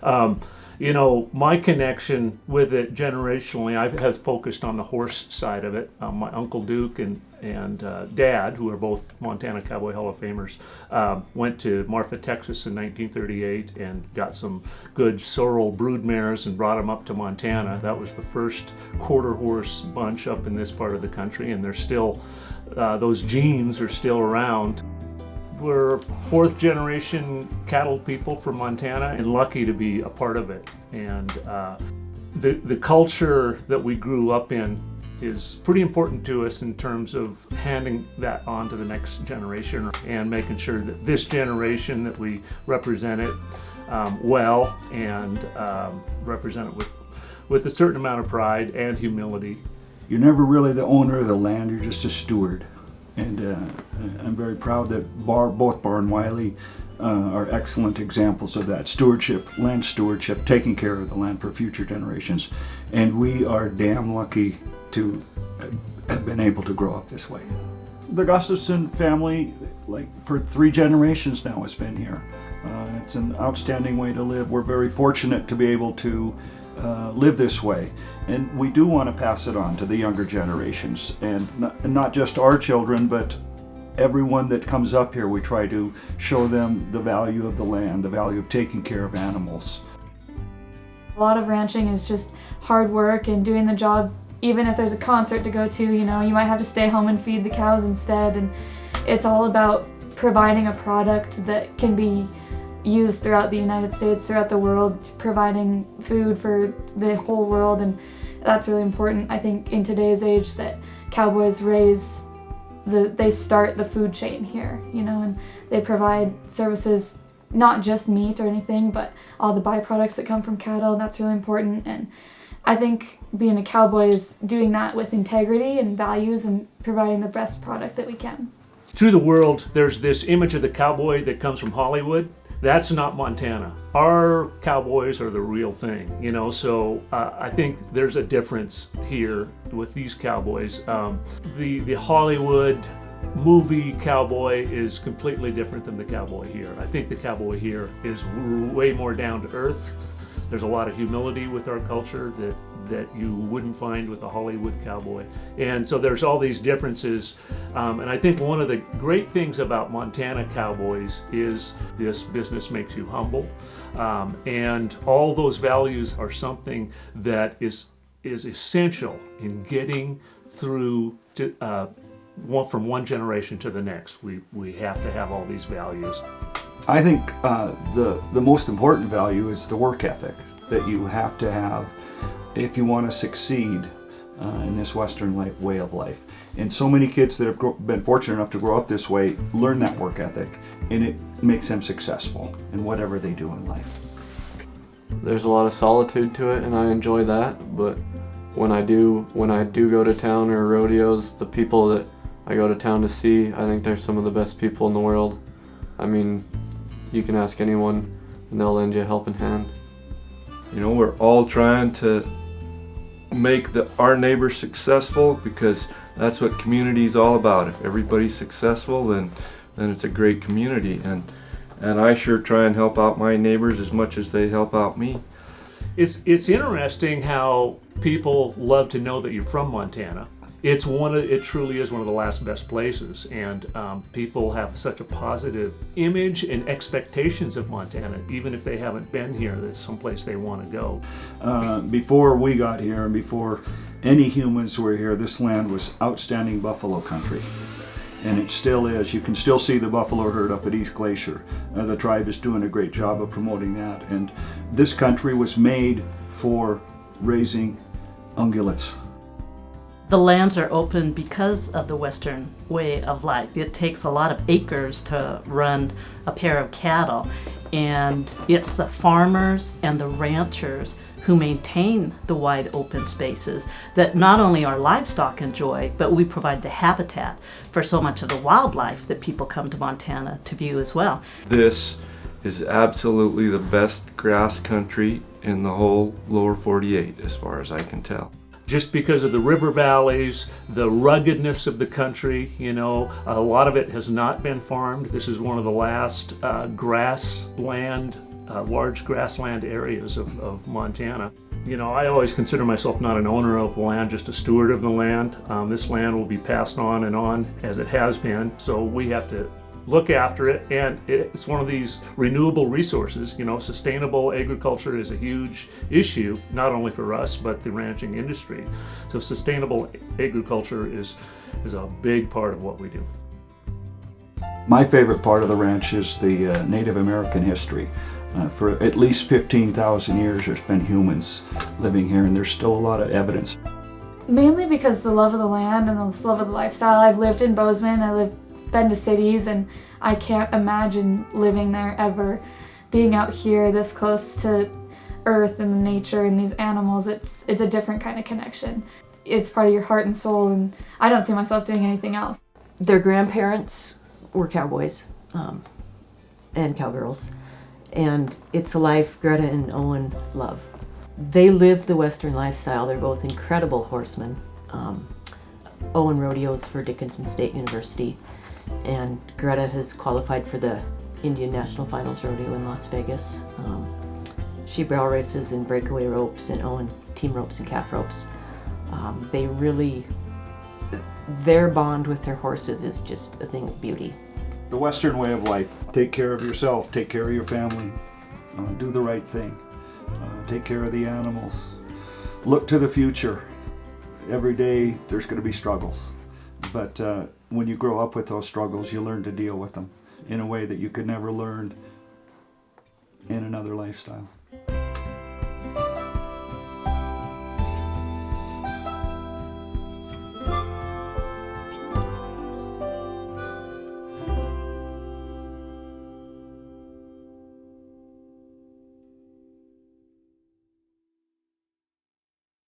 My connection with it generationally, has focused on the horse side of it. My Uncle Duke and Dad, who are both Montana Cowboy Hall of Famers, went to Marfa, Texas in 1938 and got some good sorrel brood mares and brought them up to Montana. That was the first quarter horse bunch up in this part of the country, and they're still, those genes are still around. We're fourth generation cattle people from Montana and lucky to be a part of it. And the culture that we grew up in is pretty important to us in terms of handing that on to the next generation and making sure that this generation that we represent it well and represent it with a certain amount of pride and humility. You're never really the owner of the land, you're just a steward. And I'm very proud that both Bar and Wiley are excellent examples of that. Stewardship, land stewardship, taking care of the land for future generations. And we are damn lucky to have been able to grow up this way. The Gustafson family, like for 3 generations now, has been here. It's an outstanding way to live. We're very fortunate to be able to live this way, and we do want to pass it on to the younger generations, and not just our children, but everyone that comes up here. We try to show them the value of the land, the value of taking care of animals. A lot of ranching is just hard work and doing the job. Even if there's a concert to go to, you might have to stay home and feed the cows instead, and it's all about providing a product that can be used throughout the United States, throughout the world, providing food for the whole world, and that's really important. I think in today's age that cowboys they start the food chain here, and they provide services, not just meat or anything, but all the byproducts that come from cattle. That's really important, and I think being a cowboy is doing that with integrity and values and providing the best product that we can. To the world, there's this image of the cowboy that comes from Hollywood. That's not Montana. Our cowboys are the real thing, so I think there's a difference here with these cowboys. The Hollywood movie cowboy is completely different than the cowboy here. I think the cowboy here is way more down to earth. There's a lot of humility with our culture that you wouldn't find with a Hollywood cowboy. And so there's all these differences. And I think one of the great things about Montana cowboys is this business makes you humble. And all those values are something that is essential in getting through to, from one generation to the next. We have to have all these values. I think the most important value is the work ethic that you have to have if you want to succeed in this Western way of life. And so many kids that have been fortunate enough to grow up this way learn that work ethic, and it makes them successful in whatever they do in life. There's a lot of solitude to it, and I enjoy that, but when I do go to town or rodeos, the people that I go to town to see, I think they're some of the best people in the world. I mean, you can ask anyone and they'll lend you a helping hand. We're all trying to make our neighbors successful, because that's what community is all about. If everybody's successful, then it's a great community, and I sure try and help out my neighbors as much as they help out me. It's interesting how people love to know that you're from Montana. It truly is one of the last best places, and people have such a positive image and expectations of Montana, even if they haven't been here. That's someplace they want to go. Before we got here and before any humans were here, this land was outstanding buffalo country, and it still is. You can still see the buffalo herd up at East Glacier. The tribe is doing a great job of promoting that, and this country was made for raising ungulates. The lands are open because of the Western way of life. It takes a lot of acres to run a pair of cattle, and it's the farmers and the ranchers who maintain the wide open spaces that not only our livestock enjoy, but we provide the habitat for so much of the wildlife that people come to Montana to view as well. This is absolutely the best grass country in the whole lower 48, as far as I can tell. Just because of the river valleys, the ruggedness of the country, a lot of it has not been farmed. This is one of the last grassland large grassland areas of Montana. You know, I always consider myself not an owner of the land, just a steward of the land. This land will be passed on and on as it has been, so we have to look after it, and it's one of these renewable resources. You know, sustainable agriculture is a huge issue, not only for us, but the ranching industry. So sustainable agriculture is a big part of what we do. My favorite part of the ranch is the Native American history. For at least 15,000 years, there's been humans living here, and there's still a lot of evidence. Mainly because the love of the land and the love of the lifestyle. I've lived in Bozeman, been to cities, and I can't imagine living there ever. Being out here this close to earth and nature and these animals, it's a different kind of connection. It's part of your heart and soul, and I don't see myself doing anything else. Their grandparents were cowboys and cowgirls, and it's a life Greta and Owen love. They live the Western lifestyle. They're both incredible horsemen. Owen rodeos for Dickinson State University, and Greta has qualified for the Indian National Finals Rodeo in Las Vegas. She barrel races in breakaway ropes, and Owen team ropes and calf ropes. Their bond with their horses is just a thing of beauty. The Western way of life: take care of yourself, take care of your family, do the right thing, take care of the animals, look to the future. Every day there's going to be struggles, but when you grow up with those struggles, you learn to deal with them in a way that you could never learn in another lifestyle.